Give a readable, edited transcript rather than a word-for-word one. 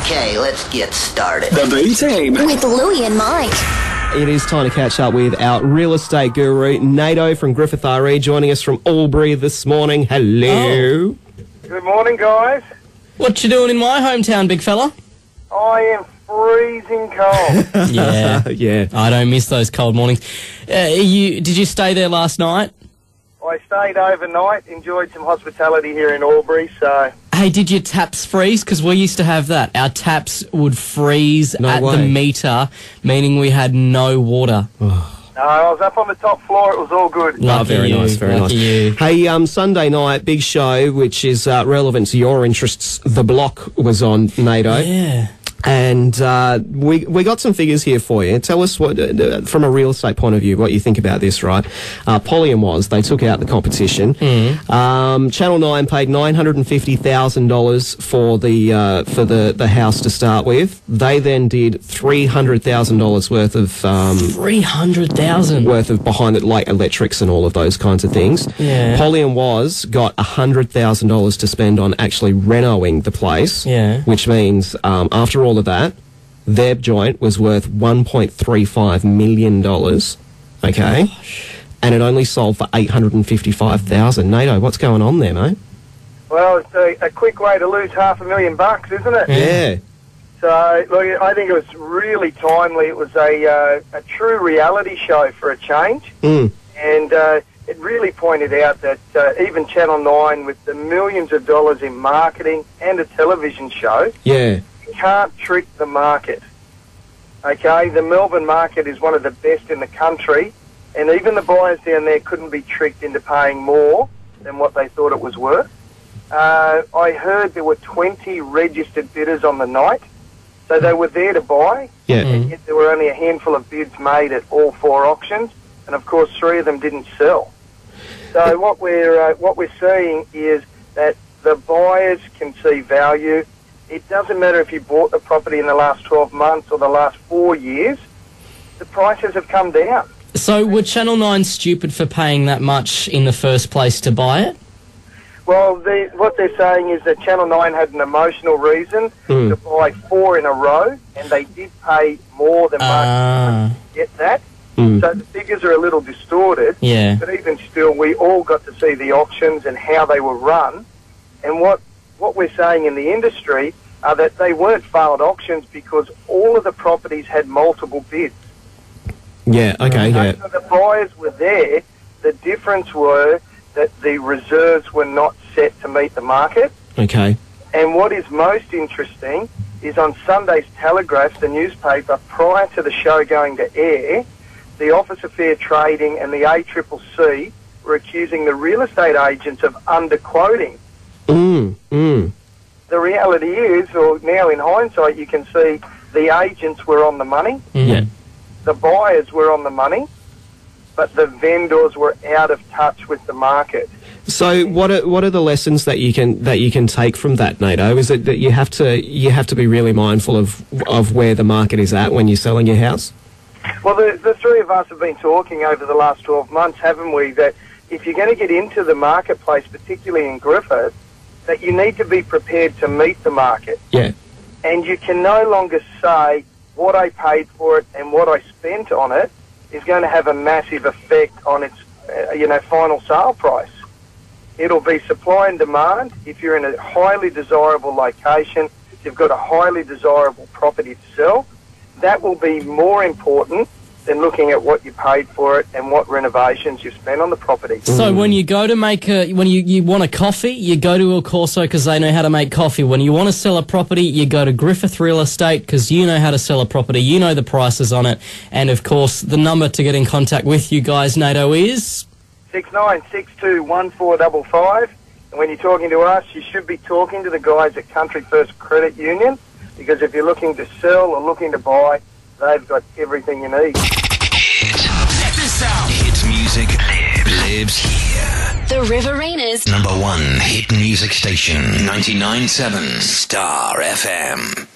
Okay, let's get started. The B-Team. With Lui and Mike. It is time to catch up with our real estate guru, Nato from Griffith RE, joining us from Albury this morning. Hello. Good morning, guys. What you doing in my hometown, big fella? I am freezing cold. Yeah. I don't miss those cold mornings. Did you stay there last night? I stayed overnight, enjoyed some hospitality here in Albury, so... Hey, did your taps freeze? Because we used to have that. Our taps would freeze No at way. the meter, meaning we had no water. No, I was up on the top floor, it was all good. Lucky very you, nice, very lucky nice. you. Hey, Sunday night, big show, which is relevant to your interests. The Block was on, Nato. Yeah. And we got some figures here for you. Tell us what, from a real estate point of view, what you think about this, right? Polly was, they took out the competition. Channel 9 paid $950,000 for the house to start with. They then did $300,000 worth of $300,000 worth of behind it, like electrics and all of those kinds of things. Yeah. Polly and Was got $100,000 to spend on actually renoing the place. Yeah. Which means after all of that, their joint was worth $1.35 million. Okay. Gosh. And it only sold for $855,000. Nato, what's going on there, mate? Well, it's a quick way to lose $500,000, isn't it? Yeah. So, look, I think it was really timely. It was a true reality show for a change. And it really pointed out that even Channel 9, with the millions of dollars in marketing and a television show, Yeah. can't trick the market. Okay, the Melbourne market is one of the best in the country, and even the buyers down there couldn't be tricked into paying more than what they thought it was worth. I heard there were 20 registered bidders on the night, so they were there to buy, Yeah. and yet there were only a handful of bids made at all 4 auctions, and of course 3 of them didn't sell. So what we're seeing is that the buyers can see value. It doesn't matter if you bought the property in the last 12 months or the last 4 years, the prices have come down. So were Channel 9 stupid for paying that much in the first place to buy it? Well, what they're saying is that Channel 9 had an emotional reason to buy 4 in a row, and they did pay more than market to get that. So the figures are a little distorted, Yeah. but even still, we all got to see the auctions and how they were run. And what we're saying in the industry are that they weren't failed auctions because all of the properties had multiple bids. Yeah, okay, yeah. So the buyers were there. The difference were that the reserves were not set to meet the market. Okay. And what is most interesting is on Sunday's Telegraph, the newspaper, prior to the show going to air, the Office of Fair Trading and the ACCC were accusing the real estate agents of underquoting. The reality is, or now in hindsight, you can see the agents were on the money, Yeah. the buyers were on the money, but the vendors were out of touch with the market. So what are the lessons that you can take from that, Nato? Is it that you have to be really mindful of where the market is at when you're selling your house? Well, the 3 of us have been talking over the last 12 months, haven't we, that if you're going to get into the marketplace, particularly in Griffith, that you need to be prepared to meet the market. Yeah. And you can no longer say what I paid for it and what I spent on it is going to have a massive effect on its, final sale price. It'll be supply and demand. If you're in a highly desirable location, you've got a highly desirable property to sell, that will be more important than looking at what you paid for it and what renovations you've spent on the property. So when you go to make when you want a coffee, you go to El Corso because they know how to make coffee. When you want to sell a property, you go to Griffith Real Estate because you know how to sell a property. You know the prices on it. And, of course, the number to get in contact with you guys, Nato, is 69621455. And when you're talking to us, you should be talking to the guys at Country First Credit Union, because if you're looking to sell or looking to buy, they've got everything you need. Check this out. Hit music lives here. The Riverina's #1 hit music station, 99.7 Star FM.